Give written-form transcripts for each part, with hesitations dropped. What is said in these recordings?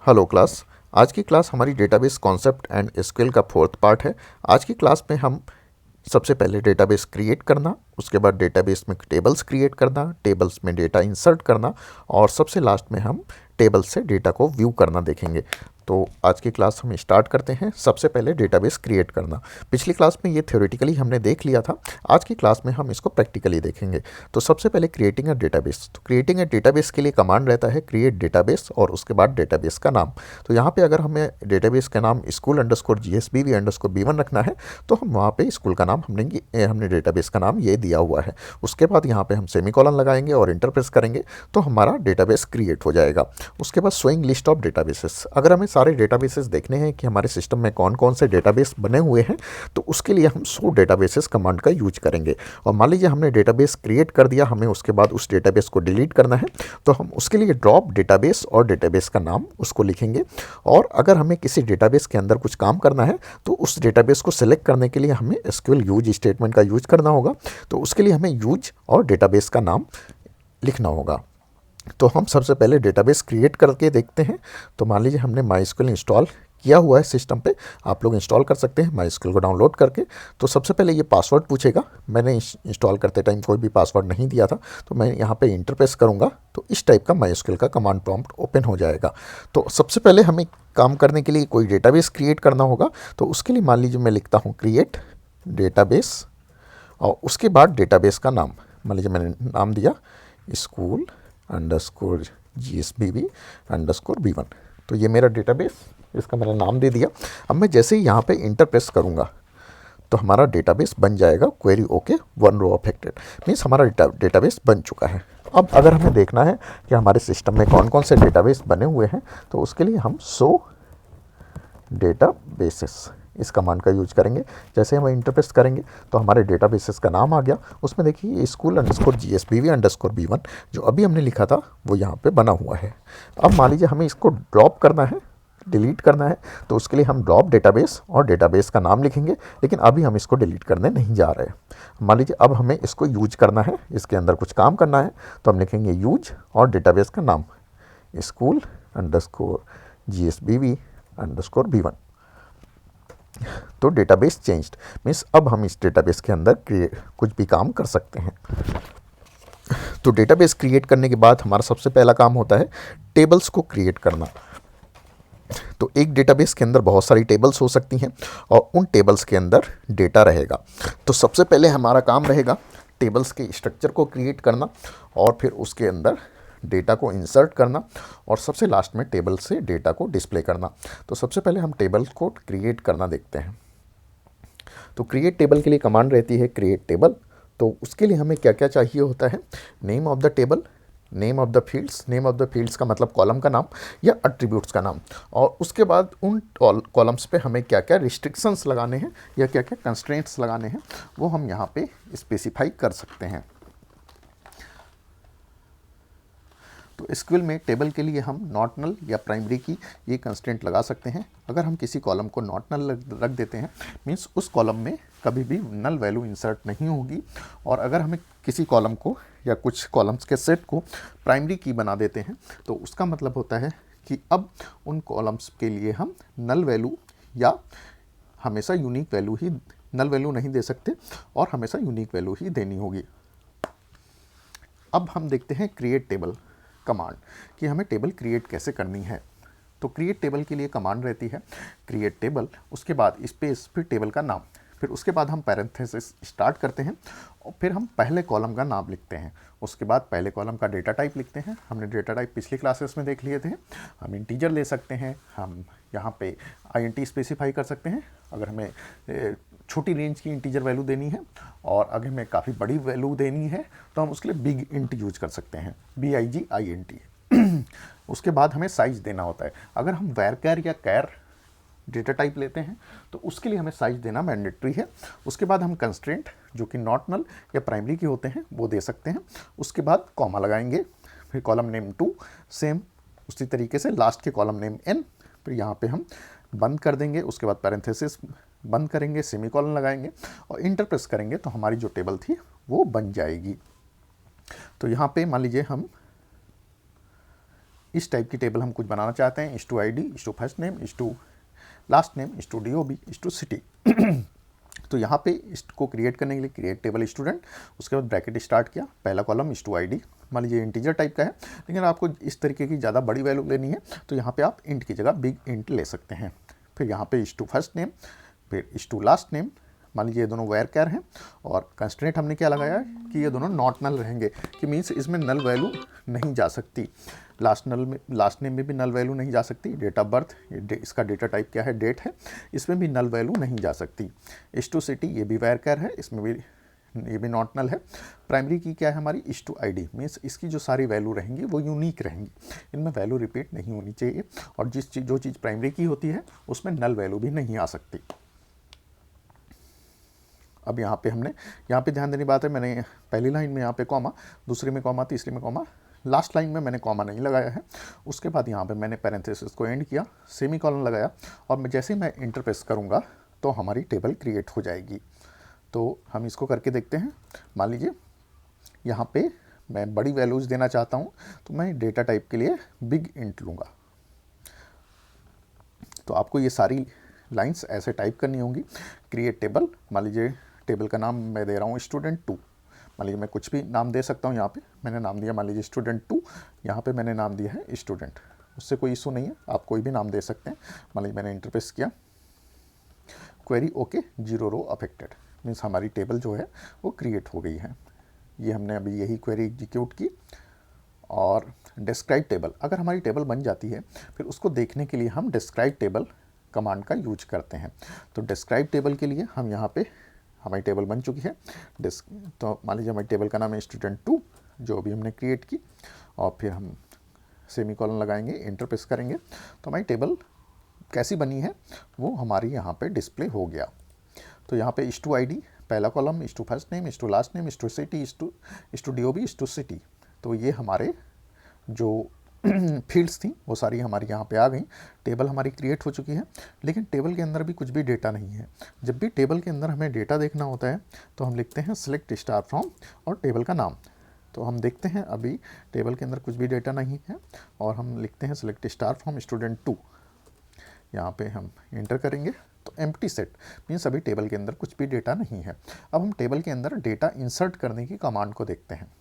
Hello class. आज की class हमारी डेटाबेस कॉन्सेप्ट एंड एसक्यूएल का फोर्थ पार्ट है। आज की क्लास में हम सबसे पहले डेटाबेस क्रिएट करना, उसके बाद डेटाबेस में टेबल्स क्रिएट करना, टेबल्स में डेटा इंसर्ट करना और सबसे लास्ट में हम टेबल से डेटा को व्यू करना देखेंगे। तो आज की क्लास हम स्टार्ट करते हैं। सबसे पहले डेटाबेस क्रिएट करना। पिछली क्लास में ये थ्योरेटिकली हमने देख लिया था। आज की क्लास में हम इसको प्रैक्टिकली देखेंगे। तो सबसे पहले क्रिएटिंग अ डेटाबेस। तो क्रिएटिंग अ डेटाबेस के लिए कमांड रहता है क्रिएट डेटाबेस और उसके बाद डेटाबेस का नाम। तो यहाँ पे अगर हमें डेटाबेस का नाम school_gsbv_b1 रखना है तो हम वहाँ पे स्कूल का नाम हमने डेटाबेस का नाम ये दिया हुआ है। उसके बाद यहाँ पे हम सेमीकोलन लगाएंगे और इंटर प्रेस करेंगे तो हमारा डेटाबेस क्रिएट हो जाएगा। उसके बाद शोइंग लिस्ट ऑफ डेटाबेसेस। अगर हमें सारे डेटाबेसेस देखने हैं कि हमारे सिस्टम में कौन कौन से डेटाबेस बने हुए हैं तो उसके लिए हम शो डेटाबेसेस कमांड का यूज करेंगे। और मान लीजिए हमने डेटाबेस क्रिएट कर दिया, हमें उसके बाद उस डेटाबेस को डिलीट करना है तो हम उसके लिए ड्रॉप डेटाबेस और डेटाबेस का नाम उसको लिखेंगे। और अगर हमें किसी डेटाबेस के अंदर कुछ काम करना है तो उस डेटाबेस को सिलेक्ट करने के लिए हमें एसक्यूएल यूज स्टेटमेंट का यूज करना होगा। तो उसके लिए हमें यूज और डेटाबेस का नाम लिखना होगा। तो हम सबसे पहले डेटाबेस क्रिएट करके देखते हैं। तो मान लीजिए हमने माईस्क्यूएल इंस्टॉल किया हुआ है सिस्टम पे, आप लोग इंस्टॉल कर सकते हैं माईस्क्यूएल को डाउनलोड करके। तो सबसे पहले ये पासवर्ड पूछेगा। मैंने इंस्टॉल करते टाइम कोई भी पासवर्ड नहीं दिया था तो मैं यहाँ पे इंटर प्रेस करूँगा तो इस टाइप का माईस्क्यूएल का कमांड प्रॉम्प्ट ओपन हो जाएगा। तो सबसे पहले हमें काम करने के लिए कोई डेटाबेस क्रिएट करना होगा। तो उसके लिए मान लीजिए मैं लिखता हूँ क्रिएट डेटाबेस और उसके बाद डेटाबेस का नाम, मान लीजिए मैंने नाम दिया school_gsbv_b1। तो ये मेरा डेटाबेस, इसका मैंने नाम दे दिया। अब मैं जैसे ही यहाँ पे इंटर प्रेस करूँगा तो हमारा डेटाबेस बन जाएगा। Query okay 1 row affected, means हमारा डेटाबेस बन चुका है। अब अगर हमें देखना है कि हमारे सिस्टम में कौन कौन से डेटाबेस बने हुए हैं तो उसके लिए हम शो डेटाबेसेस इस कमांड का यूज करेंगे। जैसे हम इंटर प्रेस करेंगे तो हमारे डेटाबेसेस का नाम आ गया। उसमें देखिए school_gsbv_b1 जो अभी हमने लिखा था वो यहाँ पे बना हुआ है। अब मान लीजिए हमें इसको ड्रॉप करना है, डिलीट करना है तो उसके लिए हम ड्रॉप डेटाबेस और डेटाबेस का नाम लिखेंगे। लेकिन अभी हम इसको डिलीट करने नहीं जा रहे हैं। मान लीजिए अब हमें इसको यूज करना है, इसके अंदर कुछ काम करना है तो हम लिखेंगे यूज और डेटाबेस का नाम school_gsbv_b1। तो डेटाबेस चेंज्ड, मीन्स अब हम इस डेटाबेस के अंदर कुछ भी काम कर सकते हैं। तो डेटाबेस क्रिएट करने के बाद हमारा सबसे पहला काम होता है टेबल्स को क्रिएट करना। तो एक डेटाबेस के अंदर बहुत सारी टेबल्स हो सकती हैं और उन टेबल्स के अंदर डेटा रहेगा। तो सबसे पहले हमारा काम रहेगा टेबल्स के स्ट्रक्चर को क्रिएट करना और फिर उसके अंदर डेटा को इंसर्ट करना और सबसे लास्ट में टेबल से डेटा को डिस्प्ले करना। तो सबसे पहले हम टेबल को क्रिएट करना देखते हैं। तो क्रिएट टेबल के लिए कमांड रहती है क्रिएट टेबल। तो उसके लिए हमें क्या क्या चाहिए होता है, name of the table, name of the fields, name of the fields का मतलब कॉलम का नाम या एट्रीब्यूट्स का नाम, और उसके बाद उन कॉलम्स पे हमें क्या क्या रिस्ट्रिक्शंस लगाने हैं या क्या क्या कंस्ट्रेंट्स लगाने हैं वो हम यहाँ पे स्पेसिफाई कर सकते हैं। तो एसक्यूएल में टेबल के लिए हम नॉट नल या प्राइमरी की ये कंस्ट्रेंट लगा सकते हैं। अगर हम किसी कॉलम को नॉट नल रख देते हैं मीन्स उस कॉलम में कभी भी नल वैल्यू इंसर्ट नहीं होगी। और अगर हमें किसी कॉलम को या कुछ कॉलम्स के सेट को प्राइमरी की बना देते हैं तो उसका मतलब होता है कि अब उन कॉलम्स के लिए हम नल वैल्यू या हमेशा यूनिक वैल्यू ही, नल वैल्यू नहीं दे सकते और हमेशा यूनिक वैल्यू ही देनी होगी। अब हम देखते हैं क्रिएट टेबल कमांड कि हमें टेबल क्रिएट कैसे करनी है। तो क्रिएट टेबल के लिए कमांड रहती है क्रिएट टेबल, उसके बाद स्पेस, फिर टेबल का नाम, फिर उसके बाद हम पैरेंथेसिस स्टार्ट करते हैं और फिर हम पहले कॉलम का नाम लिखते हैं। उसके बाद पहले कॉलम का डेटा टाइप लिखते हैं। हमने डेटा टाइप पिछली क्लासेस में देख लिए थे। हम इंटीजर ले सकते हैं, हम यहाँ पे INT स्पेसिफाई कर सकते हैं अगर हमें छोटी रेंज की इंटीजर वैल्यू देनी है, और अगर हमें काफ़ी बड़ी वैल्यू देनी है तो हम उसके लिए बिग इंट यूज कर सकते हैं, BIGINT। उसके बाद हमें साइज देना होता है। अगर हम वैरकर या कैर डेटा टाइप लेते हैं तो उसके लिए हमें साइज देना मैंडेटरी है। उसके बाद हम कंस्ट्रेंट जो कि नॉट नल या प्राइमरी के होते हैं वो दे सकते हैं। उसके बाद कॉमा लगाएंगे, फिर कॉलम नेम 2, सेम उसी तरीके से लास्ट के कॉलम नेम n, फिर यहाँ पे हम बंद कर देंगे। उसके बाद पैरेंथेसिस बंद करेंगे, सेमीकोलन लगाएंगे और इंटर प्रेस करेंगे तो हमारी जो टेबल थी वो बन जाएगी। तो यहाँ पे मान लीजिए हम इस टाइप की टेबल हम कुछ बनाना चाहते हैं, इस टू ID, इस टू फर्स्ट नेम, इस टू लास्ट नेम, इस टू DOB, इस टू सिटी। तो यहाँ पे इसको क्रिएट करने के लिए क्रिएट टेबल स्टूडेंट, उसके बाद ब्रैकेट स्टार्ट किया, पहला कॉलम इस टू ID, मान लीजिए इंटीजर टाइप का है, लेकिन आपको इस तरीके की ज़्यादा बड़ी वैल्यू लेनी है तो यहाँ पे आप इंट की जगह बिग इंट ले सकते हैं। फिर यहाँ पे इस टू फर्स्ट नेम, फिर इस टू लास्ट नेम, मान लीजिए ये दोनों वेयर कैर हैं, और कंस्ट्रेंट हमने क्या लगाया है कि ये दोनों नॉट नल रहेंगे, कि मीन्स इसमें नल वैल्यू नहीं जा सकती, लास्ट नेम में भी नल वैल्यू नहीं जा सकती, डेट ऑफ बर्थ, इसका डेटा टाइप क्या है, डेट है, इसमें भी नल वैल्यू नहीं जा सकती। इस टू सिटी ये भी वेयर कैर है, इसमें भी ये भी नॉट नल है। प्राइमरी की क्या है हमारी, इस टू ID, मीन्स इसकी जो सारी वैल्यू रहेंगी वो यूनिक रहेंगी, इनमें वैल्यू रिपीट नहीं होनी चाहिए, और जो चीज़ प्राइमरी की होती है उसमें नल वैल्यू भी नहीं आ सकती। अब यहाँ पे ध्यान देने की बात है, मैंने पहली लाइन में यहाँ पे कॉमा, दूसरी में कॉमा, तीसरी में कॉमा, लास्ट लाइन में मैंने कॉमा नहीं लगाया है। उसके बाद यहाँ पे मैंने पैरेंथेसिस को एंड किया, सेमी कॉलन लगाया, और जैसे ही मैं इंटर प्रेस करूँगा तो हमारी टेबल क्रिएट हो जाएगी। तो हम इसको करके देखते हैं। मान लीजिए यहाँ पे मैं बड़ी वैल्यूज़ देना चाहता हूँ, तो मैं डेटा टाइप के लिए बिग इंट लूँगा। तो आपको ये सारी लाइंस ऐसे टाइप करनी होंगी। क्रिएट टेबल, मान लीजिए टेबल का नाम मैं दे रहा हूँ स्टूडेंट 2, मान लीजिए मैं कुछ भी नाम दे सकता हूँ, यहाँ पे मैंने नाम दिया मान लीजिए स्टूडेंट 2, यहाँ पे मैंने नाम दिया है स्टूडेंट, उससे कोई इशू नहीं है, आप कोई भी नाम दे सकते हैं। मान लीजिए मैंने इंटरप्रेस किया, query okay, 0 row affected, means हमारी टेबल जो है वो क्रिएट हो गई है। ये हमने अभी यही क्वेरी एग्जीक्यूट की। और डिस्क्राइब टेबल, अगर हमारी टेबल बन जाती है फिर उसको देखने के लिए हम डिस्क्राइब टेबल कमांड का यूज करते हैं। तो डिस्क्राइब टेबल के लिए हम यहाँ पे, हमारी टेबल बन चुकी है, तो मान लीजिए हमारी टेबल का नाम है स्टूडेंट 2 जो अभी हमने क्रिएट की, और फिर हम सेमी कॉलन लगाएंगे, इंटर प्रेस करेंगे, तो हमारी टेबल कैसी बनी है वो हमारी यहाँ पे डिस्प्ले हो गया। तो यहाँ पे इस टू ID पहला कॉलम, इस टू फर्स्ट नेम, इस टू लास्ट नेम, इस टू सिटी, इस टू DOB, इस टू सिटी, तो ये हमारे जो फील्ड्स थी वो सारी हमारी यहाँ पे आ गई। टेबल हमारी क्रिएट हो चुकी है, लेकिन टेबल के अंदर भी कुछ भी डेटा नहीं है। जब भी टेबल के अंदर हमें डेटा देखना होता है तो हम लिखते हैं सेलेक्ट स्टार फ्रॉम और टेबल का नाम। तो हम देखते हैं अभी टेबल के अंदर कुछ भी डेटा नहीं है, और हम लिखते हैं सेलेक्ट स्टार फ्रॉम स्टूडेंट 2, यहाँ पे हम इंटर करेंगे तो एम्प्टी सेट, मीन्स अभी टेबल के अंदर कुछ भी डेटा नहीं है। अब हम टेबल के अंदर डेटा इंसर्ट करने की कमांड को देखते हैं।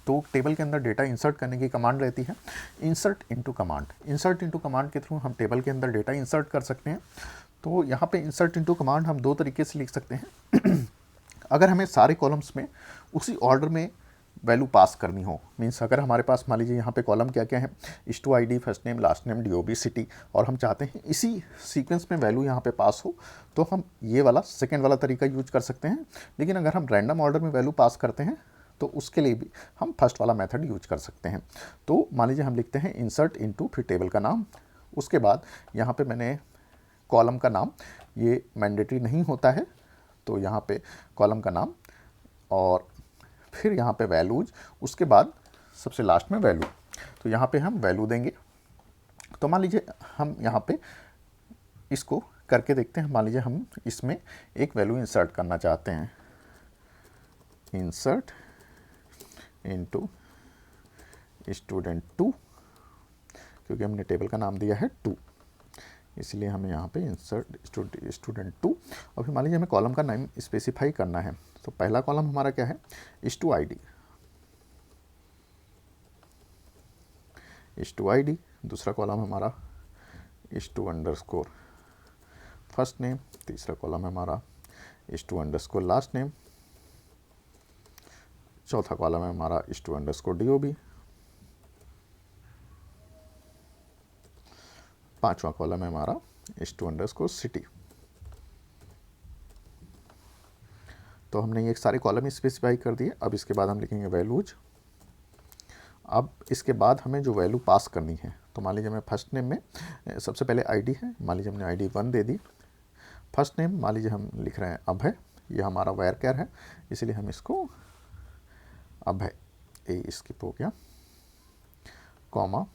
तो टेबल के अंदर डेटा इंसर्ट करने की कमांड रहती है insert into command. Insert into command के थ्रू हम टेबल के अंदर डेटा इंसर्ट कर सकते हैं। तो यहाँ पे इंसर्ट इनटू कमांड हम दो तरीके से लिख सकते हैं। अगर हमें सारे कॉलम्स में उसी ऑर्डर में वैल्यू पास करनी हो, मीन्स अगर हमारे पास मान लीजिए यहाँ पे कॉलम क्या क्या है, इस to ID, first name, last name, DOB, city, और हम चाहते हैं इसी सीक्वेंस में वैल्यू यहाँ पे पास हो, तो हम ये वाला सेकेंड वाला तरीका यूज कर सकते हैं। लेकिन अगर हम रैंडम ऑर्डर में वैल्यू पास करते हैं तो उसके लिए भी हम फर्स्ट वाला मेथड यूज कर सकते हैं। तो मान लीजिए हम लिखते हैं इंसर्ट इनटू, फिर टेबल का नाम, उसके बाद यहाँ पे मैंने कॉलम का नाम, ये मैंडेटरी नहीं होता है, तो यहाँ पे कॉलम का नाम, और फिर यहाँ पे वैल्यूज, उसके बाद सबसे लास्ट में वैल्यू। तो यहाँ पे हम वैल्यू देंगे। तो मान लीजिए हम यहाँ पे इसको करके देखते हैं। मान लीजिए हम इसमें एक वैल्यू इंसर्ट करना चाहते हैं, इंसर्ट इनटू स्टूडेंट 2, क्योंकि हमने टेबल का नाम दिया है 2, इसलिए हमें यहाँ पे इंसर्ट स्टूडेंट 2, और फिर मान लीजिए हमें कॉलम का नाम स्पेसिफाई करना है। तो पहला कॉलम हमारा क्या है, इस टू ID, इस टू ID, दूसरा कॉलम हमारा इस टू अंडरस्कोर फर्स्ट नेम, तीसरा कॉलम हमारा इस टू अंडरस्कोर लास्ट नेम, चौथा कॉलम है हमारा इस टू अंडरस्कोर DOB, पांचवा कॉलम है हमारा इस टू अंडरस्कोर सिटी। तो हमने ये सारे कॉलम स्पेसिफाई कर दिए। अब इसके बाद हम लिखेंगे वैल्यूज। अब इसके बाद हमें जो वैल्यू पास करनी है, तो मान लीजिए मैं फर्स्ट नेम में सबसे पहले ID है, मान लीजिए हमने ID 1 दे दी। फर्स्ट नेम मान लीजिए हम लिख रहे हैं अभय, ये हमारा वेयर कैर है, इसलिए हम इसको अभय, ए स्किप हो गया, कॉमा,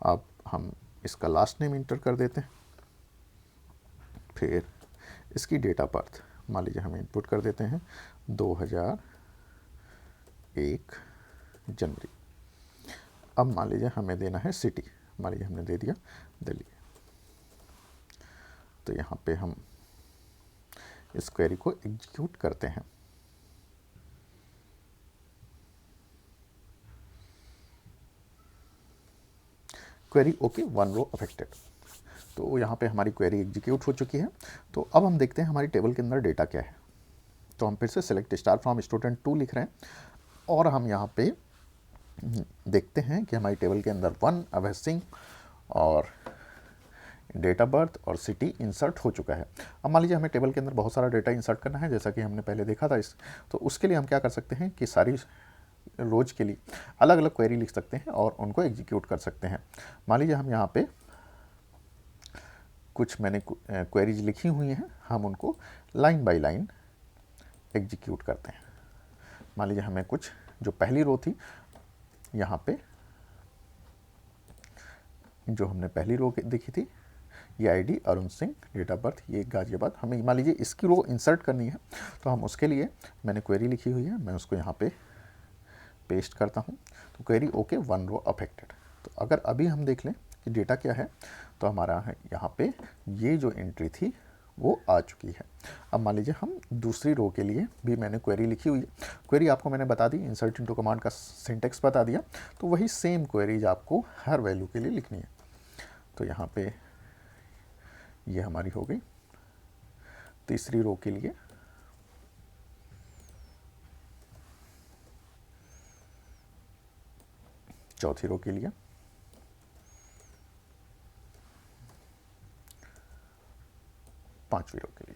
अब हम इसका लास्ट नेम इंटर कर देते हैं, फिर इसकी डेट ऑफ बर्थ मान लीजिए हम इनपुट कर देते हैं 2001 जनवरी। अब मान लीजिए हमें देना है सिटी, मान लीजिए हमने दे दिया दिल्ली। तो यहाँ पे हम इस क्वेरी को एग्जीक्यूट करते हैं। Query okay, 1 row affected. तो यहाँ पे हमारी क्वेरी एग्जीक्यूट हो चुकी है। तो अब हम देखते हैं हमारी टेबल के अंदर डेटा क्या है। तो हम फिर से सिलेक्ट स्टार फ्रॉम स्टूडेंट 2 लिख रहे हैं और हम यहाँ पे देखते हैं कि हमारी टेबल के अंदर 1 अभय सिंह और डेट ऑफ बर्थ और सिटी इंसर्ट हो चुका है। अब मान लीजिए हमें टेबल के अंदर बहुत सारा डेटा इंसर्ट करना है, जैसा कि हमने पहले देखा था तो उसके लिए हम क्या कर सकते हैं कि सारी रोज के लिए अलग अलग क्वेरी लिख सकते हैं और उनको एग्जीक्यूट कर सकते हैं। मान लीजिए हम यहाँ पे कुछ मैंने क्वेरीज लिखी हुई हैं, हम उनको लाइन बाय लाइन एग्जीक्यूट करते हैं। मान लीजिए हमें कुछ जो पहली रो थी, यहाँ पे जो हमने पहली रो देखी थी, ये ID Arun Singh, date of birth ये गाजियाबाद, हमें मान लीजिए इसकी रो इंसर्ट करनी है। तो हम उसके लिए मैंने क्वेरी लिखी हुई है, मैं उसको यहाँ पे पेस्ट करता हूँ। तो क्वेरी ओके 1 रो अफेक्टेड। तो अगर अभी हम देख लें कि डेटा क्या है, तो हमारा यहाँ पे ये जो एंट्री थी वो आ चुकी है। अब मान लीजिए हम दूसरी रो के लिए भी मैंने क्वेरी लिखी हुई है। क्वेरी आपको मैंने बता दी, इंसर्ट इनटू कमांड का सिंटेक्स बता दिया। तो वही सेम क्वेरीज आपको हर वैल्यू के लिए लिखनी है। तो यहाँ पे ये हमारी हो गई तीसरी रो के लिए। चौथी रो के लिए, पांचवी रो के लिए।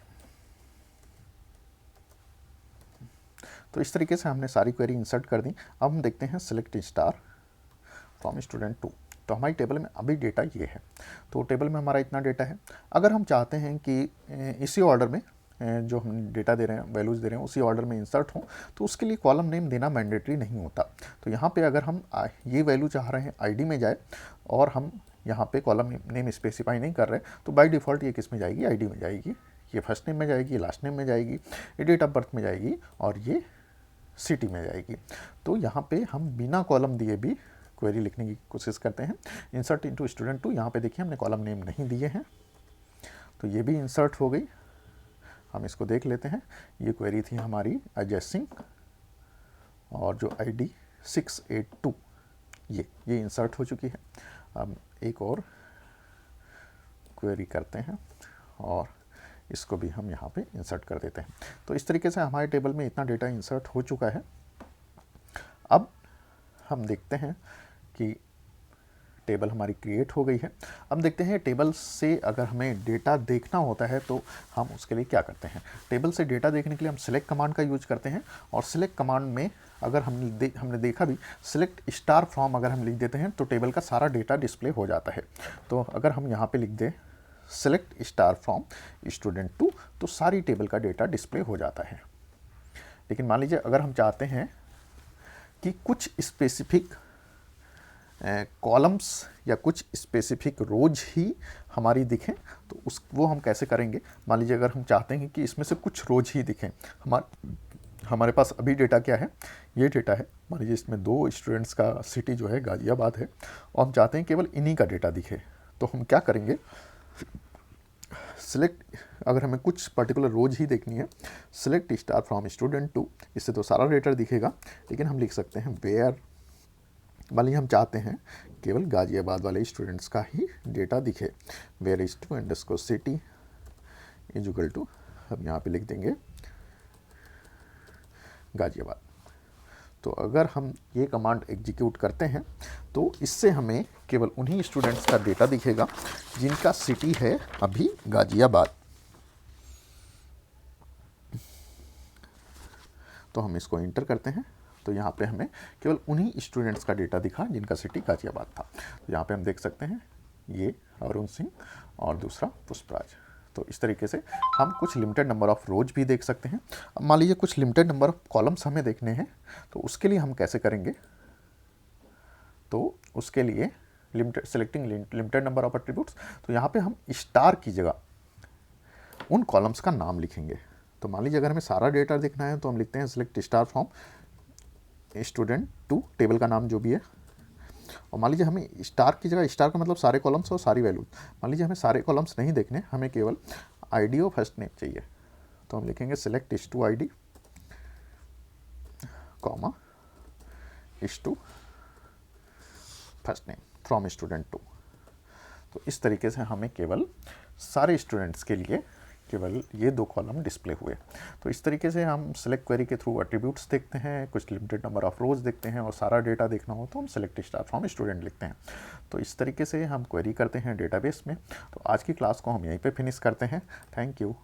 तो इस तरीके से हमने सारी क्वेरी इंसर्ट कर दी। अब हम देखते हैं सिलेक्ट स्टार फ्रॉम स्टूडेंट 2। तो हमारी टेबल में अभी डेटा ये है। तो टेबल में हमारा इतना डेटा है। अगर हम चाहते हैं कि इसी ऑर्डर में जो हम डेटा दे रहे हैं, वैल्यूज़ दे रहे हैं, उसी ऑर्डर में इंसर्ट हों, तो उसके लिए कॉलम नेम देना मैंडेटरी नहीं होता। तो यहाँ पे अगर हम ये वैल्यू चाह रहे हैं आईडी में जाए और हम यहाँ पे कॉलम नेम स्पेसिफाई नहीं कर रहे, तो बाय डिफ़ॉल्ट ये किस में जाएगी, आईडी में जाएगी। ये फर्स्ट नेम में जाएगी, लास्ट नेम में जाएगी, ये डेट ऑफ बर्थ में जाएगी और ये सिटी में जाएगी। तो यहाँ पे हम बिना कॉलम दिए भी क्वेरी लिखने की कोशिश करते हैं। इंसर्ट इनटू स्टूडेंट 2, यहाँ पे देखिए हमने कॉलम नेम नहीं दिए हैं, तो ये भी इंसर्ट हो गई। हम इसको देख लेते हैं। ये क्वेरी थी हमारी अजय सिंह और जो आईडी 682 ये इंसर्ट हो चुकी है। अब एक और क्वेरी करते हैं और इसको भी हम यहाँ पे इंसर्ट कर देते हैं। तो इस तरीके से हमारे टेबल में इतना डेटा इंसर्ट हो चुका है। अब हम देखते हैं कि टेबल हमारी क्रिएट हो गई है। अब देखते हैं टेबल से अगर हमें डेटा देखना होता है तो हम उसके लिए क्या करते हैं। टेबल से डेटा देखने के लिए हम सिलेक्ट कमांड का यूज करते हैं और सिलेक्ट कमांड में अगर हमने देखा भी सिलेक्ट स्टार फ्रॉम अगर हम लिख देते हैं तो टेबल का सारा डेटा डिस्प्ले हो जाता है। तो अगर हम यहाँ पे लिख दें सिलेक्ट स्टार फ्रॉम स्टूडेंट 2 तो सारी टेबल का डेटा डिस्प्ले हो जाता है। लेकिन मान लीजिए अगर हम चाहते हैं कि कुछ स्पेसिफिक कॉलम्स या कुछ स्पेसिफिक रोज ही हमारी दिखें, तो वो हम कैसे करेंगे। मान लीजिए अगर हम चाहते हैं कि इसमें से कुछ रोज ही दिखें, हमारे पास अभी डेटा क्या है, ये डेटा है। मान लीजिए इसमें 2 स्टूडेंट्स का सिटी जो है गाजियाबाद है और हम चाहते हैं केवल इन्हीं का डेटा दिखे। तो हम क्या करेंगे, सिलेक्ट अगर हमें कुछ पर्टिकुलर रोज ही देखनी है, सिलेक्ट स्टार फ्रॉम स्टूडेंट 2, इससे तो सारा डेटा दिखेगा। लेकिन हम लिख सकते हैं वेयर, मान लीजिए हम चाहते हैं केवल गाजियाबाद वाले स्टूडेंट्स का ही डेटा दिखे, where is to underscore city is equal to, हम यहाँ पे लिख देंगे गाजियाबाद। तो अगर हम ये कमांड एग्जीक्यूट करते हैं तो इससे हमें केवल उन्हीं स्टूडेंट्स का डेटा दिखेगा जिनका सिटी है अभी गाजियाबाद। तो हम इसको इंटर करते हैं तो यहाँ पे हमें केवल उन्हीं स्टूडेंट्स का डेटा दिखा जिनका सिटी गाजियाबाद था। तो यहाँ पे हम देख सकते हैं ये अरुण सिंह और दूसरा पुष्पराज। तो इस तरीके से हम कुछ लिमिटेड नंबर ऑफ़ रोज भी देख सकते हैं। अब मान लीजिए कुछ लिमिटेड नंबर ऑफ़ कॉलम्स हमें देखने हैं, तो उसके लिए हम कैसे करेंगे। तो उसके लिए selecting limited number of attributes, तो यहाँ पे हम स्टार की जगह उन कॉलम्स का नाम लिखेंगे। तो मान लीजिए अगर हमें सारा डेटा देखना है तो हम लिखते हैं select star from student 2, table का नाम जो भी है, और मान लीजिए हमें स्टार की जगह, स्टार का मतलब सारे कॉलम्स और सारी वैल्यूज, मान लीजिए हमें सारे कॉलम्स नहीं देखने, हमें केवल आईडी और फर्स्ट नेम चाहिए, तो हम लिखेंगे सिलेक्ट इस2 आईडी कॉमा इस2 फर्स्ट नेम फ्रॉम स्टूडेंट 2। तो इस तरीके से हमें केवल सारे स्टूडेंट्स के लिए केवल ये 2 कॉलम डिस्प्ले हुए। तो इस तरीके से हम सिलेक्ट क्वेरी के थ्रू एट्रीब्यूट्स देखते हैं, कुछ लिमिटेड नंबर ऑफ रोज देखते हैं, और सारा डेटा देखना हो तो हम सिलेक्ट स्टार फ्रॉम स्टूडेंट लिखते हैं। तो इस तरीके से हम क्वेरी करते हैं डेटाबेस में। तो आज की क्लास को हम यहीं पे फिनिश करते हैं। Thank you.